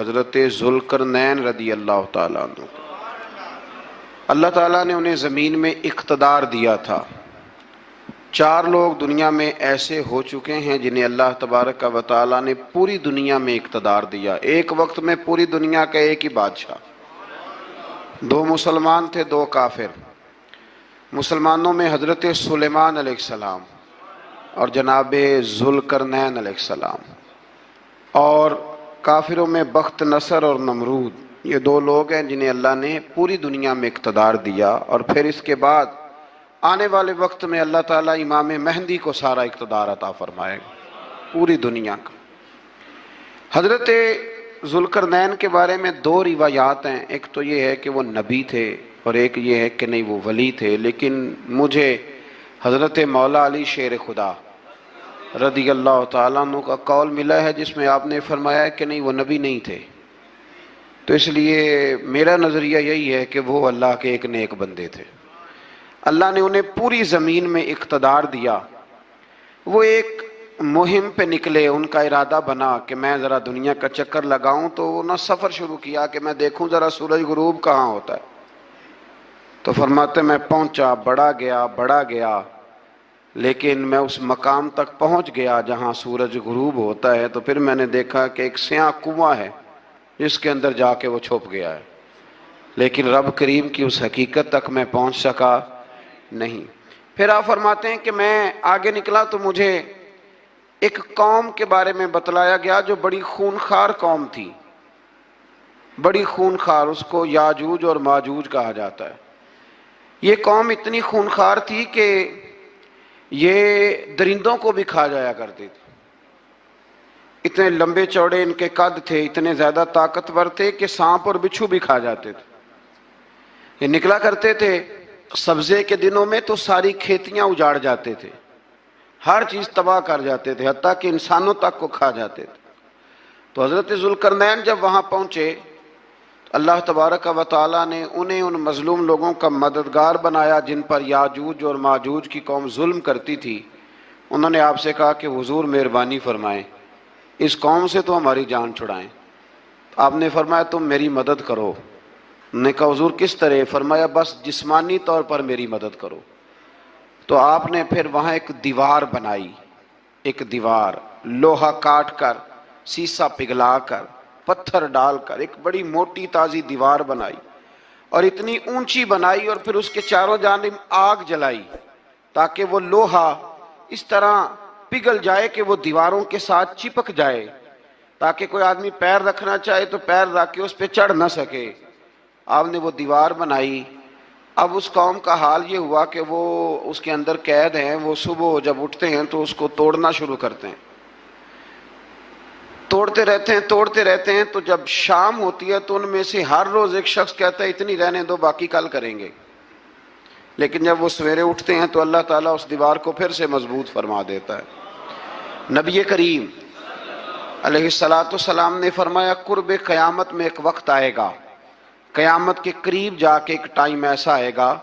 حضرت ذوالقرنین رضی اللہ تعالیٰ عنہ۔ اللہ تعالیٰ نے انہیں زمین میں اقتدار دیا تھا۔ 4 لوگ دنیا میں ایسے ہو چکے ہیں جنہیں اللہ تبارک و تعالیٰ نے پوری دنیا میں اقتدار دیا، ایک وقت میں پوری دنیا کا ایک ہی بادشاہ۔ 2 مسلمان تھے، 2 کافر۔ مسلمانوں میں حضرت سلیمان علیہ السلام اور جناب ذوالقرنین علیہ السلام، اور کافروں میں بخت نصر اور نمرود۔ یہ 2 لوگ ہیں جنہیں اللہ نے پوری دنیا میں اقتدار دیا، اور پھر اس کے بعد آنے والے وقت میں اللہ تعالیٰ امام مہدی کو سارا اقتدار عطا فرمائے گا پوری دنیا کا۔ حضرت ذوالقرنین کے بارے میں 2 روایات ہیں، ایک تو یہ ہے کہ وہ نبی تھے اور ایک یہ ہے کہ نہیں وہ ولی تھے، لیکن مجھے حضرت مولا علی شیر خدا رضی اللہ تعالیٰ عنہ کا قول ملا ہے جس میں آپ نے فرمایا ہے کہ نہیں وہ نبی نہیں تھے، تو اس لیے میرا نظریہ یہی ہے کہ وہ اللہ کے ایک نیک بندے تھے۔ اللہ نے انہیں پوری زمین میں اقتدار دیا۔ وہ ایک مہم پہ نکلے، ان کا ارادہ بنا کہ میں ذرا دنیا کا چکر لگاؤں، تو انہوں نے سفر شروع کیا کہ میں دیکھوں ذرا سورج غروب کہاں ہوتا ہے۔ تو فرماتے میں پہنچا، بڑا گیا، لیکن میں اس مقام تک پہنچ گیا جہاں سورج غروب ہوتا ہے، تو پھر میں نے دیکھا کہ ایک سیاہ کنواں ہے جس کے اندر جا کے وہ چھپ گیا ہے، لیکن رب کریم کی اس حقیقت تک میں پہنچ سکا نہیں۔ پھر آپ فرماتے ہیں کہ میں آگے نکلا تو مجھے ایک قوم کے بارے میں بتلایا گیا جو بڑی خونخوار قوم تھی، بڑی خونخوار، اس کو یاجوج اور ماجوج کہا جاتا ہے۔ یہ قوم اتنی خونخوار تھی کہ یہ درندوں کو بھی کھا جایا کرتی تھی، اتنے لمبے چوڑے ان کے قد تھے، اتنے زیادہ طاقتور تھے کہ سانپ اور بچھو بھی کھا جاتے تھے۔ یہ نکلا کرتے تھے سبزے کے دنوں میں تو ساری کھیتیاں اجاڑ جاتے تھے، ہر چیز تباہ کر جاتے تھے، حتیٰ کہ انسانوں تک کو کھا جاتے تھے۔ تو حضرت ذوالقرنین جب وہاں پہنچے، اللہ تبارک و تعالیٰ نے انہیں ان مظلوم لوگوں کا مددگار بنایا جن پر یاجوج اور ماجوج کی قوم ظلم کرتی تھی۔ انہوں نے آپ سے کہا کہ حضور مہربانی فرمائیں، اس قوم سے تو ہماری جان چھڑائیں۔ آپ نے فرمایا تم میری مدد کرو۔ انہوں نے کہا حضور کس طرح؟ فرمایا بس جسمانی طور پر میری مدد کرو۔ تو آپ نے پھر وہاں ایک دیوار بنائی، ایک دیوار، لوہا کاٹ کر، سیسا پگھلا کر، پتھر ڈال کر ایک بڑی موٹی تازی دیوار بنائی، اور اتنی اونچی بنائی، اور پھر اس کے چاروں جانب آگ جلائی تاکہ وہ لوہا اس طرح پگھل جائے کہ وہ دیواروں کے ساتھ چپک جائے، تاکہ کوئی آدمی پیر رکھنا چاہے تو پیر رکھ کے اس پہ چڑھ نہ سکے۔ آپ نے وہ دیوار بنائی۔ اب اس قوم کا حال یہ ہوا کہ وہ اس کے اندر قید ہیں، وہ صبح جب اٹھتے ہیں تو اس کو توڑنا شروع کرتے ہیں، توڑتے رہتے ہیں، تو جب شام ہوتی ہے تو ان میں سے ہر روز ایک شخص کہتا ہے اتنی رہنے دو، باقی کل کریں گے۔ لیکن جب وہ سویرے اٹھتے ہیں تو اللہ تعالیٰ اس دیوار کو پھر سے مضبوط فرما دیتا ہے۔ نبی کریم علیہ السلام نے فرمایا قرب قیامت میں ایک وقت آئے گا، قیامت کے قریب جا کے ایک ٹائم ایسا آئے گا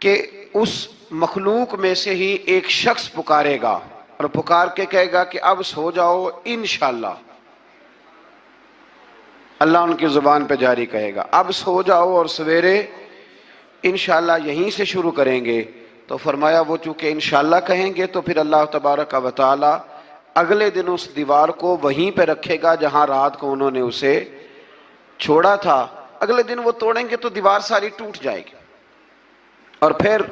کہ اس مخلوق میں سے ہی ایک شخص پکارے گا اور پکار کے کہے گا کہ اب سو جاؤ انشاءاللہ۔ اللہ ان کی زبان پہ جاری کہے گا اب سو جاؤ اور سویرے انشاءاللہ یہیں سے شروع کریں گے۔ تو فرمایا وہ چونکہ انشاءاللہ کہیں گے تو پھر اللہ تبارک و تعالی اگلے دن اس دیوار کو وہیں پہ رکھے گا جہاں رات کو انہوں نے اسے چھوڑا تھا۔ اگلے دن وہ توڑیں گے تو دیوار ساری ٹوٹ جائے گی، اور پھر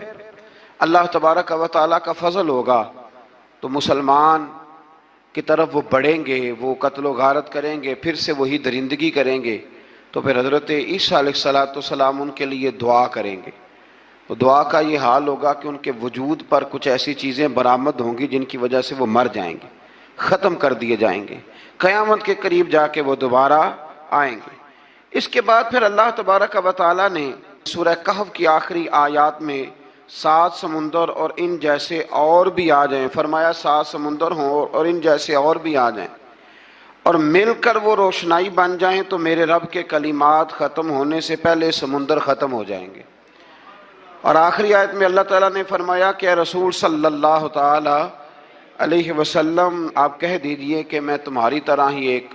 اللہ تبارک و تعالیٰ کا فضل ہوگا تو مسلمان کی طرف وہ بڑھیں گے، وہ قتل و غارت کریں گے، پھر سے وہی درندگی کریں گے۔ تو پھر حضرت عیسیٰ علیہ السلام ان کے لیے دعا کریں گے۔ تو دعا کا یہ حال ہوگا کہ ان کے وجود پر کچھ ایسی چیزیں برآمد ہوں گی جن کی وجہ سے وہ مر جائیں گے، ختم کر دیے جائیں گے۔ قیامت کے قریب جا کے وہ دوبارہ آئیں گے۔ اس کے بعد پھر اللہ تبارک و تعالیٰ نے سورہ کہف کی آخری آیات میں 7 سمندر اور ان جیسے اور بھی آ جائیں، فرمایا 7 سمندر ہوں اور ان جیسے اور بھی آ جائیں اور مل کر وہ روشنائی بن جائیں تو میرے رب کے کلمات ختم ہونے سے پہلے سمندر ختم ہو جائیں گے۔ اور آخری آیت میں اللہ تعالیٰ نے فرمایا کہ اے رسول صلی اللہ تعالی علیہ وسلم آپ کہہ دیجئے کہ میں تمہاری طرح ہی ایک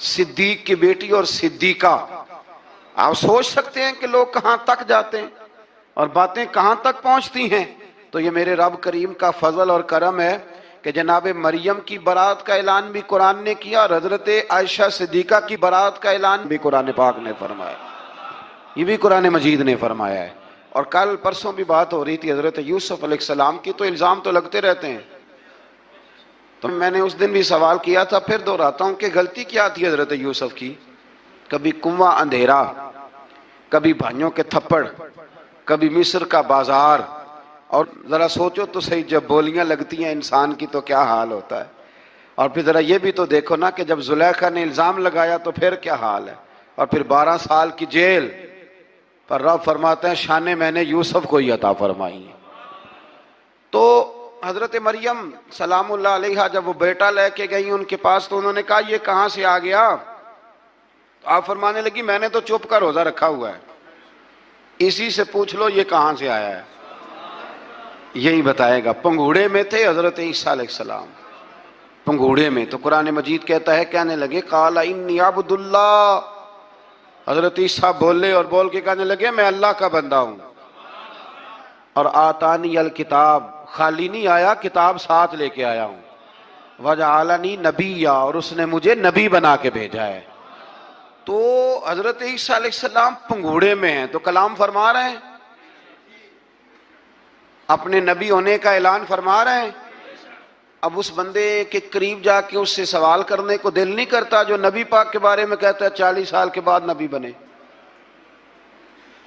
صدیق کی بیٹی اور صدیقہ. آپ سوچ سکتے ہیں کہ لوگ کہاں تک جاتے ہیں اور باتیں کہاں تک پہنچتی ہیں. تو یہ میرے رب کریم کا فضل اور کرم ہے کہ جناب مریم کی برات کا اعلان بھی قرآن نے کیا اور حضرت عائشہ صدیقہ کی برات کا اعلان بھی قرآن پاک نے فرمایا. یہ بھی قرآن مجید نے فرمایا ہے. اور کل پرسوں بھی بات ہو رہی تھی حضرت یوسف علیہ السلام کی. تو الزام تو لگتے رہتے ہیں. تو میں نے اس دن بھی سوال کیا تھا, پھر دہراتا ہوں کہ غلطی کیا تھی حضرت یوسف کی. کبھی کنواں اندھیرا, کبھی بھائیوں کے تھپڑ, کبھی مصر کا بازار. اور ذرا سوچو تو صحیح, جب بولیاں لگتی ہیں انسان کی تو کیا حال ہوتا ہے. اور پھر ذرا یہ بھی تو دیکھو نا کہ جب زلیخا نے الزام لگایا تو پھر کیا حال ہے. اور پھر 12 سال کی جیل پر رب فرماتے ہیں شانیں میں نے یوسف کو ہی عطا فرمائی ہیں. تو حضرت مریم سلام اللہ علیہا جب وہ بیٹا لے کے گئی ان کے پاس تو انہوں نے کہا یہ کہاں سے آ گیا. تو آپ فرمانے لگی میں نے تو چپ کر روزہ رکھا ہوا ہے, اسی سے پوچھ لو یہ کہاں سے آیا ہے, یہی بتائے گا. پنگوڑے میں تھے حضرت عیسیٰ علیہ السلام, پنگوڑے میں. تو قرآن مجید کہتا ہے کہنے لگے قال انی عبد اللہ. حضرت عیسیٰ بولے اور بول کے کہنے لگے میں اللہ کا بندہ ہوں. اور آتانی الکتاب, خالی نہیں آیا, کتاب ساتھ لے کے آیا ہوں. وجعلنی نبیا, اور اس نے مجھے نبی بنا کے بھیجا ہے. تو حضرت عیسیٰ علیہ السلام پنگوڑے میں ہیں تو کلام فرما رہے ہیں, اپنے نبی ہونے کا اعلان فرما رہے ہیں. اب اس بندے کے قریب جا کے اس سے سوال کرنے کو دل نہیں کرتا جو نبی پاک کے بارے میں کہتا ہے 40 سال کے بعد نبی بنے.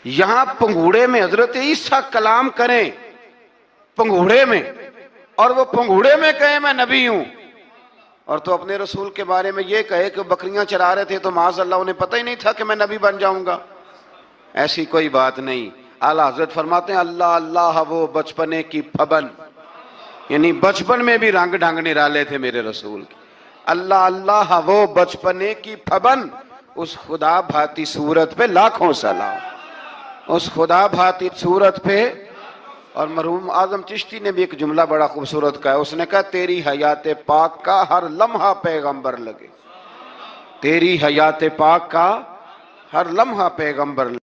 یہاں پنگوڑے میں حضرت عیسیٰ کلام کریں پنگوڑے میں, اور وہ پنگوڑے میں کہے میں نبی ہوں, اور تو اپنے رسول کے بارے میں یہ کہے کہ بکریاں چرا رہے تھے تو معاذ اللہ انہیں پتہ ہی نہیں تھا کہ میں نبی بن جاؤں گا. ایسی کوئی بات نہیں. اعلیٰ حضرت فرماتے ہیں اللہ اللہ وہ بچپنے کی پھبن, یعنی بچپن میں بھی رنگ ڈھنگ نرالے تھے میرے رسول کے. اللہ اللہ وہ بچپنے کی پھبن, اس خدا بھاتی صورت پہ لاکھوں سلام, اس خدا بھاتی صورت پہ. اور مرحوم اعظم چشتی نے بھی ایک جملہ بڑا خوبصورت کہا, اس نے کہا تیری حیات پاک کا ہر لمحہ پیغمبر لگے, تیری حیات پاک کا ہر لمحہ پیغمبر لگے.